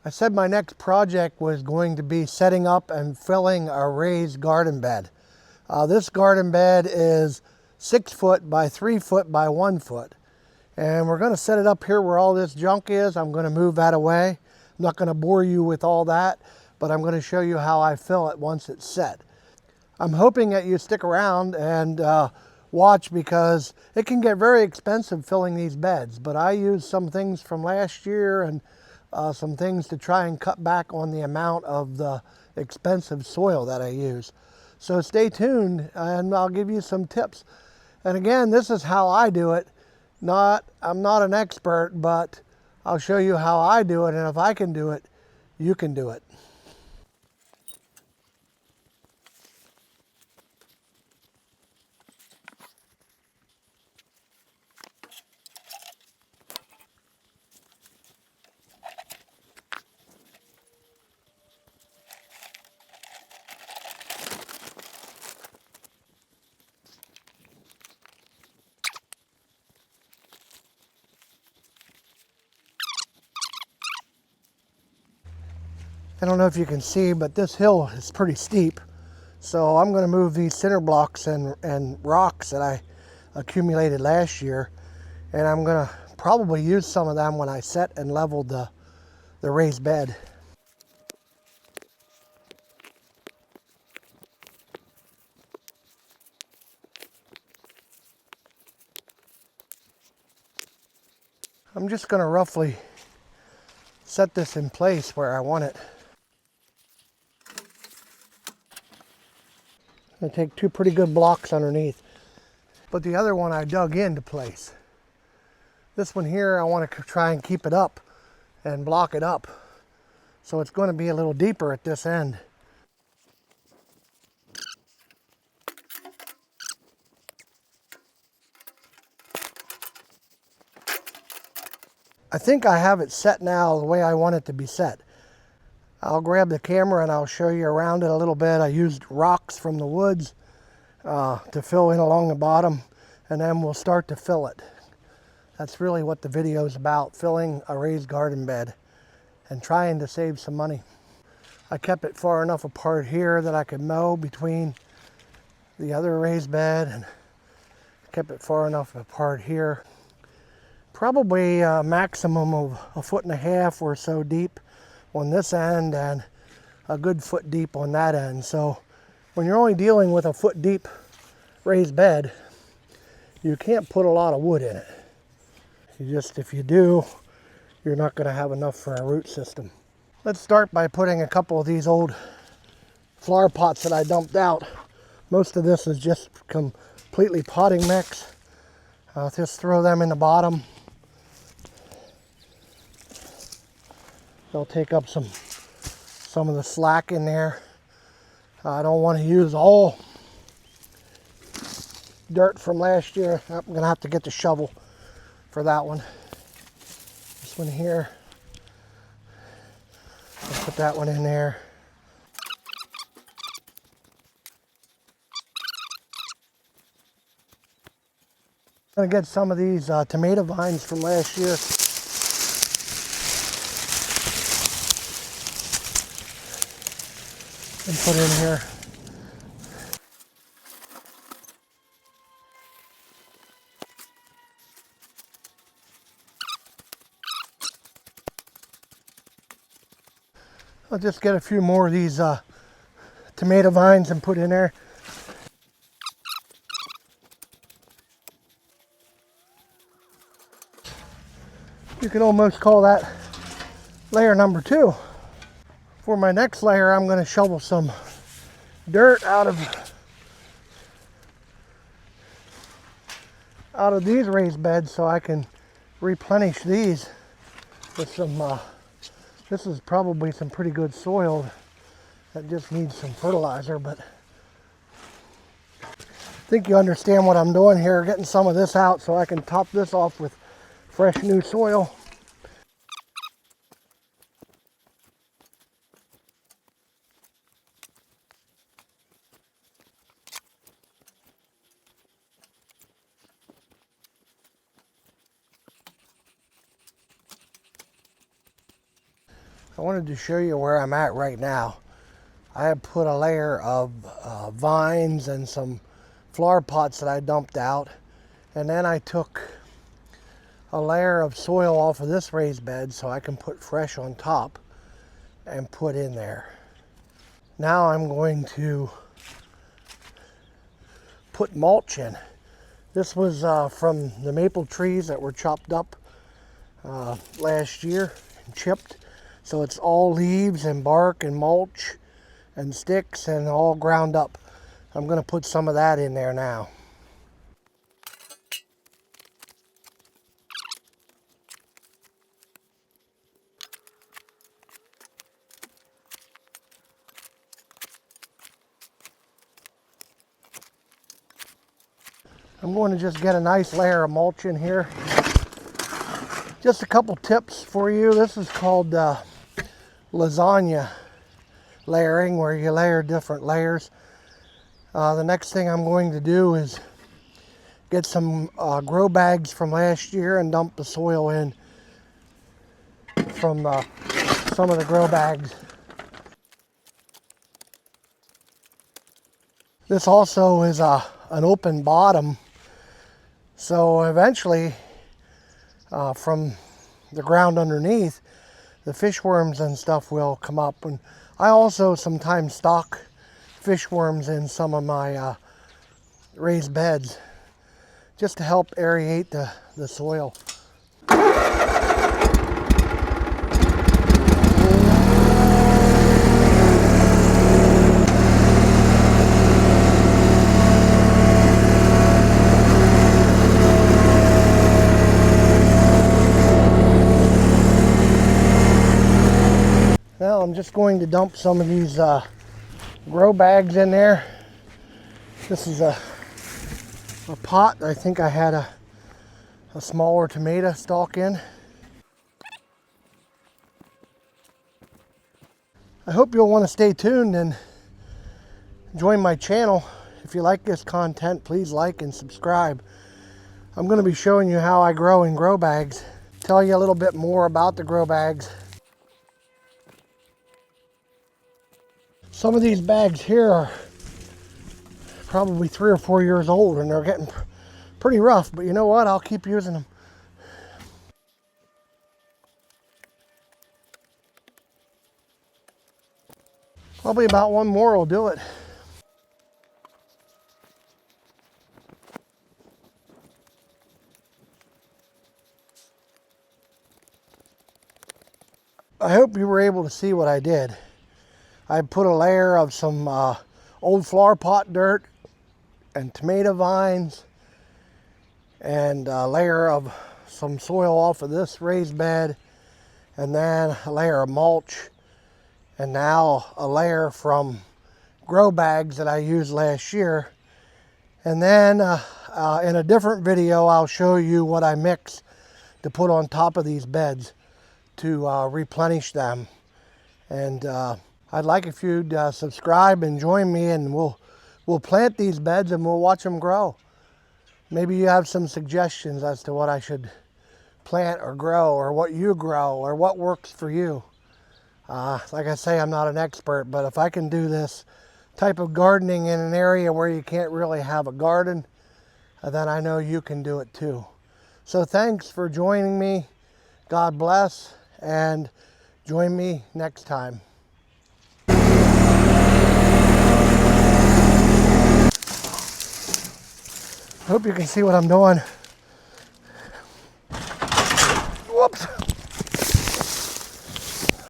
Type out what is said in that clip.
I said my next project was going to be setting up and filling a raised garden bed. This garden bed is 6 foot by 3 foot by 1 foot. And we're going to set it up here where all this junk is. I'm going to move that away. I'm not going to bore you with all that, but I'm going to show you how I fill it once it's set. I'm hoping that you stick around and watch, because it can get very expensive filling these beds, but I used some things from last year and some things to try and cut back on the amount of the expensive soil that I use. So stay tuned and I'll give you some tips. And again, this is how I do it. I'm not an expert, but I'll show you how I do it, and if I can do it, you can do it. I don't know if you can see, but this hill is pretty steep. So I'm going to move these cinder blocks and rocks that I accumulated last year, and I'm going to probably use some of them when I set and level the raised bed. I'm just going to roughly set this in place where I want it. I'm going to take 2 pretty good blocks underneath. But the other one I dug into place. This one here, I want to try and keep it up and block it up. So it's going to be a little deeper at this end. I think I have it set now the way I want it to be set. I'll grab the camera and I'll show you around it a little bit. I used rocks from the woods to fill in along the bottom, and then we'll start to fill it. That's really what the video is about, filling a raised garden bed and trying to save some money. I kept it far enough apart here that I could mow between the other raised bed, and kept it far enough apart here. Probably a maximum of 1.5 feet or so deep on this end, and a good foot deep on that end. So when you're only dealing with a foot deep raised bed, you can't put a lot of wood in it. If you do, you're not going to have enough for a root system. Let's start by putting a couple of these old flower pots that I dumped out. Most of this is just completely potting mix. I'll just throw them in the bottom. They'll take up some of the slack in there. I don't want to use all dirt from last year. I'm going to have to get the shovel for that one. This one here, I'll put that one in there. I'm going to get some of these tomato vines from last year. And put in here. I'll just get a few more of these tomato vines and put in there. You could almost call that layer number 2. For my next layer, I'm going to shovel some dirt out of these raised beds so I can replenish these with some, this is probably some pretty good soil that just needs some fertilizer, but I think you understand what I'm doing here, getting some of this out so I can top this off with fresh new soil. I wanted to show you where I'm at right now. I have put a layer of vines and some flower pots that I dumped out, and then I took a layer of soil off of this raised bed so I can put fresh on top and put in there. Now I'm going to put mulch in. This was from the maple trees that were chopped up last year and chipped. So it's all leaves and bark and mulch and sticks and all ground up. I'm going to put some of that in there now. I'm going to just get a nice layer of mulch in here. Just a couple tips for you. This is called lasagna layering, where you layer different layers. The next thing I'm going to do is get some grow bags from last year and dump the soil in from some of the grow bags. This also is an open bottom, so eventually from the ground underneath, the fish worms and stuff will come up. And I also sometimes stock fish worms in some of my raised beds just to help aerate the soil. Now I'm just going to dump some of these grow bags in there. This is a pot. I think I had a smaller tomato stalk in. I hope you'll want to stay tuned and join my channel. If you like this content, please like and subscribe. I'm going to be showing you how I grow in grow bags, tell you a little bit more about the grow bags. Some of these bags here are probably 3 or 4 years old and they're getting pretty rough, but you know what? I'll keep using them. Probably about one more will do it. I hope you were able to see what I did. I put a layer of some old flower pot dirt and tomato vines and a layer of some soil off of this raised bed, and then a layer of mulch, and now a layer from grow bags that I used last year. And then in a different video I'll show you what I mix to put on top of these beds to replenish them. And I'd like if you'd subscribe and join me, and we'll plant these beds and we'll watch them grow. Maybe you have some suggestions as to what I should plant or grow, or what you grow, or what works for you. Like I say, I'm not an expert, but if I can do this type of gardening in an area where you can't really have a garden, then I know you can do it too. So thanks for joining me. God bless, and join me next time. Hope you can see what I'm doing. Whoops.